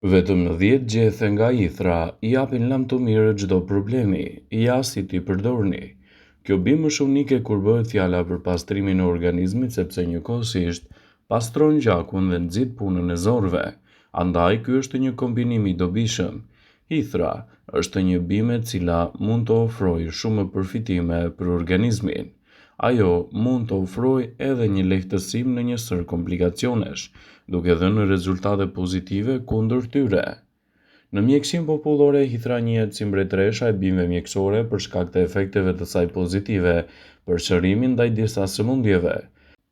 Vetëm në 10 gjethe nga ithra i japin lam të mirë çdo problemi, ja si ti përdorni. Kjo bim është unike kur bëhet fjala për pastrimin e organizmit sepse njëkohësisht pastron gjakun dhe nxit punën e zorëve. Andaj ky është një kombinim i dobishëm. Hithra është një bim e cila mund të ofrojë shumë përfitime për organizmin. Ajo mund të ofrojë edhe një lehtësim në një sër komplikacionesh, duke dhënë rezultate pozitive kundër tyre. Në mjekësinë popullore, hithra njihet si mbretëresha e bimëve mjekësore për shkak të efekteve të saj pozitive për shërimin ndaj disa sëmundjeve.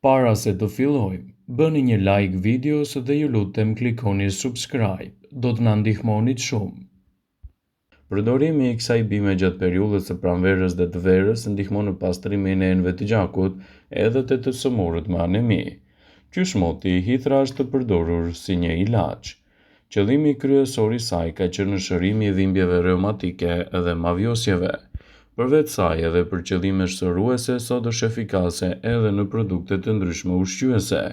Para se të fillojmë, bëni një like videos dhe ju lutem klikoni subscribe, do të na ndihmonit shumë. Përdorimi i kësaj bime gjatë periudhës së pranverës dhe të verës ndihmon në pastrimin e enëve të gjakut edhe të sëmurët me anemi. Gjysmoti, hithra është të përdorur si një ilaç. Qëllimi kryesor i saj ka qenë shërimi i dhimbjeve reumatike dhe mavjosjeve. Përveç saj edhe për qëllime shëruese, sot është efikase edhe në produkte të ndryshme ushqyese.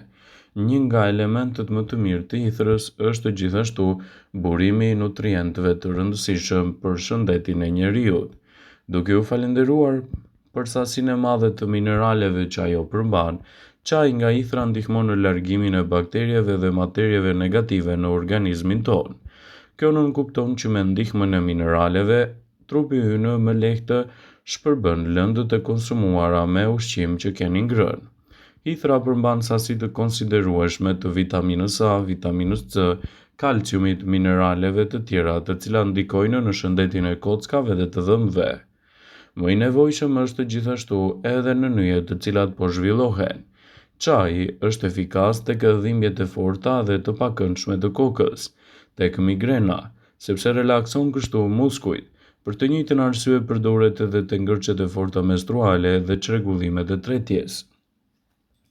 Një nga elementet më të mirë të hithrës është gjithashtu burimi i nutrientëve të rëndësishëm për shëndetin e njeriut. Duke u falendëruar për sasinë e madhe të mineraleve që ajo përmban, çaji nga hithra ndihmon në largimin e bakterieve dhe materieve negative në organizmin tonë. Kjo nënkupton që me ndihmën e mineraleve, trupi ynë më lehtë shpërbën lëndët e konsumuara me ushqim që keni ngrënë. Hithra përmban sasi të konsiderueshme të vitaminës A, vitaminës C, kalciumit, mineraleve të tjera të cilat ndikojnë në shëndetin e kockave dhe të dhëmbëve. Më i nevojshëm është gjithashtu edhe në nyje të cilat po zhvillohen. Çaji është efikas tek dhimbjet e forta dhe të pakëndshme të kokës, tek migrena, sepse relakson kështu muskujt. Për të njëjtën arsye përdoret edhe te ngërçet e forta menstruale dhe çrregullimet e tretjes.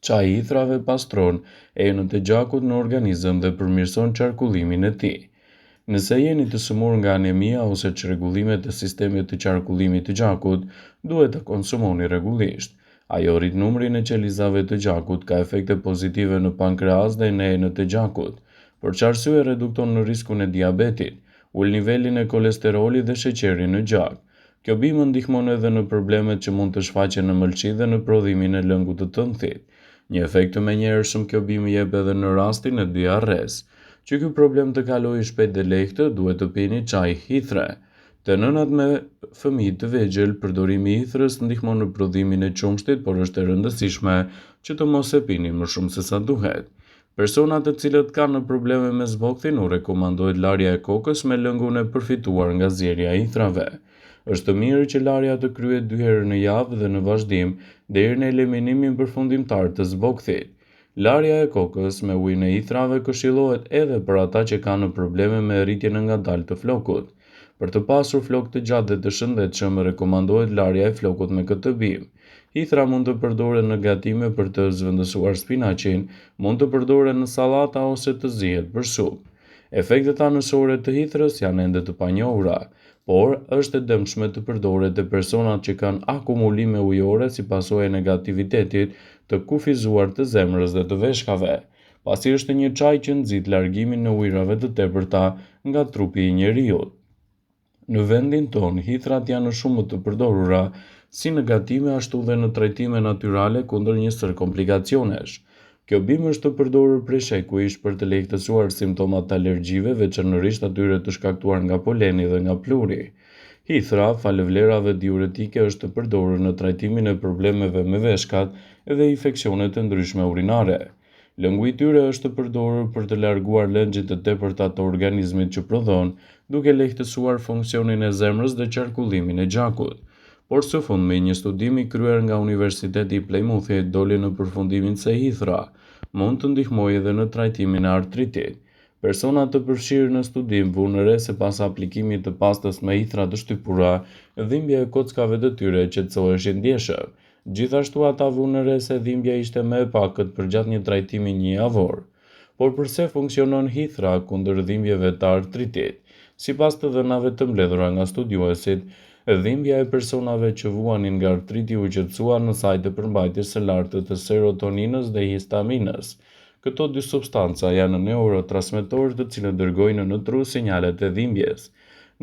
Çaji i hithrave pastron enët e gjakut në organizëm dhe përmirëson qarkullimin e tij. Nëse jeni të sëmurë nga anemia ose çrregullimet e sistemit të qarkullimit të gjakut, duhet ta konsumoni rregullisht. Ajo rrit numrin e qelizave të gjakut, ka efekte pozitive në pankreas dhe në enët e gjakut. Për çarsye redukton në riskun e diabetit, ul nivelin e kolesterolit dhe sheqerit në gjak. Kjo bimë ndihmon edhe në problemet që mund të shfaqen në mëlçi dhe në prodhimin e lëngut të tëndhit. Një efekt të menjëhershëm kjo bimë jep edhe në rastin e diarres. Që ky problem të kalojë shpejt dhe lehtë, duhet të pini çaj hithre. Te nënat me fëmijë të vegjël, përdorimi i hithrës ndihmon në prodhimin e qumshtit, por është e rëndësishme që të mos e pini më shumë se sa duhet. Personat të cilët kanë probleme me zvokthin, u rekomandohet larja e kokës me lëngun e përfituar nga zjerrja e hithrave. Është mirë që larja të kryhet 2 herë në javë dhe në vazhdim deri në eliminimin përfundimtar të zvogthit. Larja e kokës me ujin e hithrave këshillohet edhe për ata që kanë probleme me rritjen e ngadalë të flokut. Për të pasur flok të gjatë dhe të shëndetshëm, rekomandohet larja e flokut me këtë bimë. Hithra mund të përdoret në gatime për të zhvendësuar spinaqin, mund të përdoret në sallata ose të zihet për supë. Efektet anësore të hithrës janë ende të panjohura, por është e dëmshme të përdoret te personat që kanë akumulime ujore si pasojë e negativitetit të kufizuar të zemrës dhe të veshkave, pasi është një çaj që nxit largimin e ujrave të tepërta nga trupi i njeriut. Në vendin tonë, hithrat janë shumë të përdorura si në gatime ashtu dhe në trajtime natyrale kundër një sër komplikacionesh. Kjo bimë është të përdorur prej shekuish për të lehtësuar simptomat të alergjive, veçanërisht atyre të shkaktuar nga poleni dhe nga pluri. Hithra, falë vlerave diuretike, është të përdorur në trajtimin e problemeve me veshkat dhe infeksionet të ndryshme urinare. Lëngu i tyre është të përdorur për të larguar lëngjit të tepërta të organizmit që prodhon, duke lehtësuar funksionin e zemrës dhe qarkullimin e gjakut. Por së fundmi, një studim i kryer nga Universiteti i Plymouthit doli në përfundimin se hithra mund të ndihmojë edhe në trajtimin e artritit. Persona të përfshirë në studim vunë re se pas aplikimit të pastës me hithra të shtypura, dhimbja e kockave të tyre qetësoheshin ndjeshëm. Gjithashtu ata vunë re se dhimbja ishte më e pakët përgjatë një trajtimi një javor. Por përse funksionon hithra kundër dhimbjeve të artritit? Sipas të dhënave të mbledhura nga studiuesit, dhimbja e personave që vuanin nga artriti u qetësua në sajtë përmbajtjes së lartë të serotoninës dhe histaminës. Këto dy substanca janë neurotransmetorë të cilët dërgojnë në tru sinjalet e dhimbjes.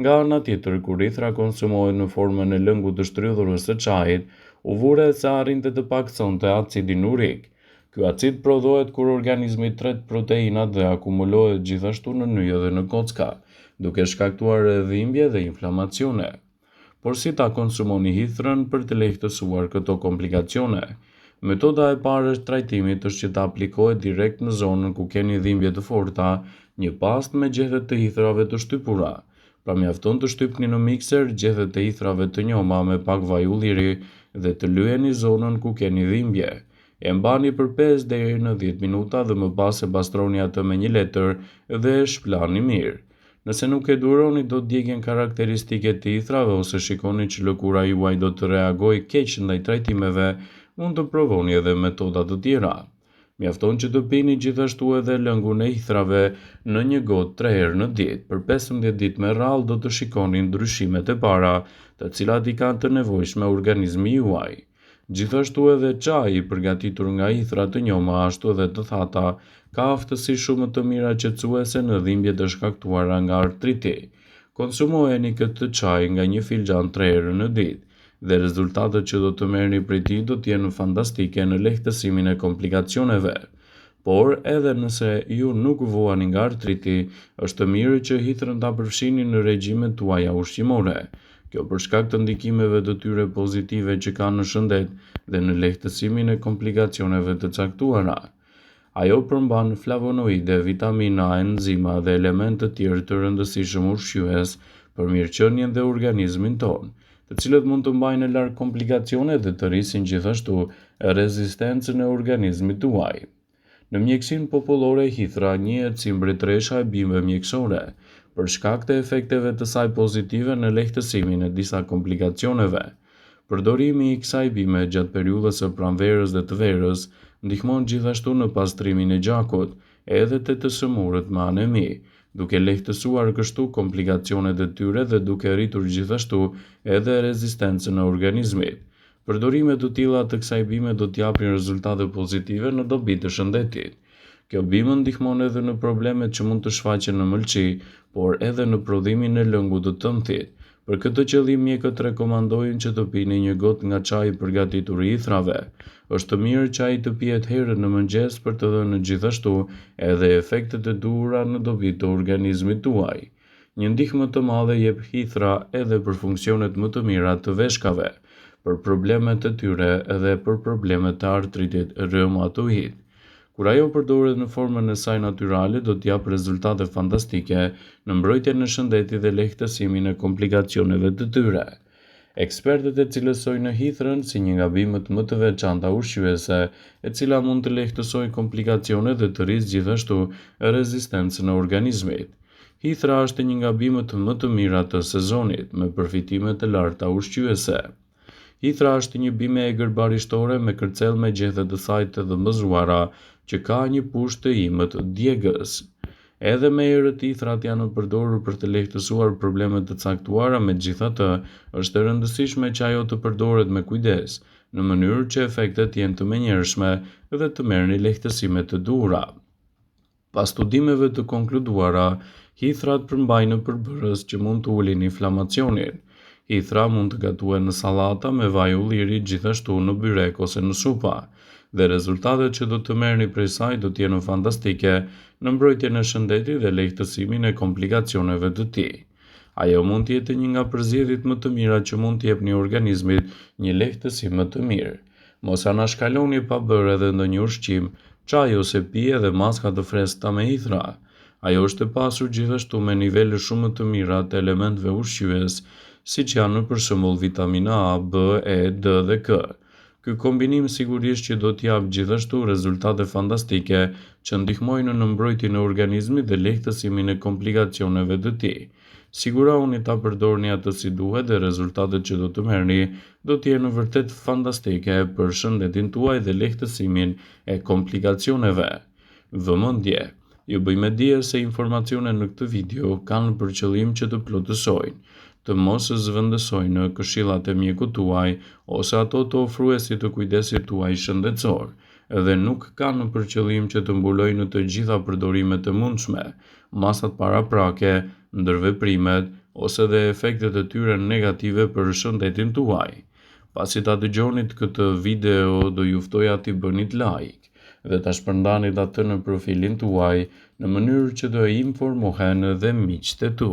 Nga ana tjetër, kur ithra konsumohet në formën e lëngut të shtrydhurës së çajit, u vuret se arrinte të pakësonte acidin urik. Ky acid prodhohet kur organizmi tret proteinat dhe akumulohet gjithashtu në nyje dhe në kocka, duke shkaktuar dhimbje dhe inflamacione. Por si ta konsumoni hithrën për të lehtësuar këto komplikacione? Metoda e parë është trajtimit është që ta aplikohet direkt në zonën ku keni dhimbje të forta, një pastë me gjethet të hithrave të shtypura. Pra mjafton të shtypni në mikser gjethet të hithrave të njoma me pak vaj ulliri dhe të lyeni zonën ku keni dhimbje. E mbani për 5 deri në 10 minuta dhe më pas e pastroni atë me një letër dhe e shplani mirë. Nëse nuk e duroni do të djegjen karakteristike të hithrave ose shikoni që lëkura juaj do të reagojë keq ndaj trajtimeve, mund të provoni edhe metoda të tjera. Mjafton që të pini gjithashtu edhe lëngun e hithrave në një gotë 3 herë në ditë. Për 15 ditë me radhë do të shikoni ndryshimet e para, të cilat i kanë të nevojshme organizmi juaj. Gjithashtu edhe çaji i përgatitur nga hithra të njoma ashtu edhe të thata ka aftësi shumë të mira qetësuese në dhimbjet e shkaktuara nga artriti. Konsumojeni këtë çaj nga një filxhan 3 herë në ditë dhe rezultatet që do të merrni prej tij do të jenë fantastike në lehtësimin e komplikacioneve. Por edhe nëse ju nuk vuani nga artriti, është mirë që hithrën ta përfshini në regjimet tuaja ushqimore. Kjo për shkak të ndikimeve të tyre pozitive që kanë në shëndet dhe në lehtësimin e komplikacioneve të caktuara. Ajo përmban flavonoide, vitamina, enzima dhe elemente të tjerë të rëndësishëm ushqyes për mirëqenien dhe organizmin tonë, të cilët mund të mbajnë larg komplikacione dhe të rrisin gjithashtu rezistencën e organizmit tuaj. Në mjekësinë popullore hithra njihet si mbretëresha e bimëve mjekësore, për shkak të efekteve të saj pozitive në lehtësimin e disa komplikacioneve. Përdorimi i kësaj bime gjatë periudhës së pranverës dhe të verës ndihmon gjithashtu në pastrimin e gjakut, edhe të sëmurët me anemi, duke lehtësuar kështu komplikacionet e tyre dhe duke rritur gjithashtu edhe rezistencën e organizmit. Përdorime të tilla të kësaj bime do t'japin rezultate pozitive në dobi të shëndetit. Kjo bimë ndihmon edhe në problemet që mund të shfaqen në mëlçi, por edhe në prodhimin e lëngut të tëmthit. Për këtë qëllim mjekët rekomandojnë që të pini një gotë nga çaji i përgatitur i hithrave. Është mirë çaji të pihet herët në mëngjes për të dhënë gjithashtu edhe efektet e duhura në dobi të organizmit tuaj. Një ndihmë të madhe jep hithra edhe për funksionet më të mira të veshkave, për problemet e tyre edhe për problemet të artritit reumatoid. Kur ajo përdoret në formën e saj natyrale, do t'jap rezultate fantastike në mbrojtjen e shëndetit dhe lehtësimin e komplikacioneve të tyre. Ekspertët e cilësojnë hithrën si një nga bimët më të veçanta ushqyese, e cila mund të lehtësojë komplikacionet dhe të rrisë gjithashtu rezistencën e organizmit. Hithra është një nga bimët më të mira të sezonit, me përfitime të larta ushqyese. Hithra është një bime egër barishtore me kërcell me gjethe të saj të dhëmbëzuara, që ka një pushtë të imët djegës. Edhe me herët hithrat janë përdorur për të lehtësuar problemet të caktuara, megjithatë, është e rëndësishme që ajo të përdoret me kujdes, në mënyrë që efektet jenë të menjëhershme dhe të merrni lehtësime të duhura. Pas studimeve të konkluduara, hithrat përmbajnë përbërës që mund të ulin inflamacionin. Hithra mund të gatuhen në sallata me vaj ulliri, gjithashtu në byrek ose në supa, dhe rezultatet që do të merrni prej saj do të jenë fantastike në mbrojtjen e shëndetit dhe lehtësimin e komplikacioneve të tij. Ajo mund të jetë një nga përzgjedhjet më të mira që mund të jepni organizmit një lehtësim më të mirë. Mos anashkaloni pa bërë edhe ndonjë ushqim, çaj ose pije dhe maska të freskëta me hithra. Ajo është e pasur gjithashtu me nivele shumë më të mira të elementeve ushqyes, siç janë për shembull vitamina A, B, E, D dhe K. Ky kombinim sigurisht që do t'jap gjithashtu rezultate fantastike që ndihmojnë në mbrojtjen e organizmit dhe lehtësimin e komplikacioneve të tij. Sigurohuni ta përdorni atë si duhet dhe rezultatet që do të merrni do të jenë vërtet fantastike për shëndetin tuaj dhe lehtësimin e komplikacioneve. Vëmendje. Ju bëjmë dije se informacionet në këtë video kanë për qëllim që të plotësojnë, të mos zhvendësojnë këshillat e mjekut tuaj ose ato të ofruesit të kujdesit tuaj shëndetësor. dhe nuk kanë për qëllim që të mbulojnë në të gjitha përdorimet të mundshme, masat paraprake, ndërveprimet ose dhe efektet e tyre negative për shëndetin tuaj. Pasi ta dëgjonit këtë video, do ju ftoja t'i bënit like dhe ta shpërndanit atë në profilin tuaj në mënyrë që të informohen edhe miqtë e tu.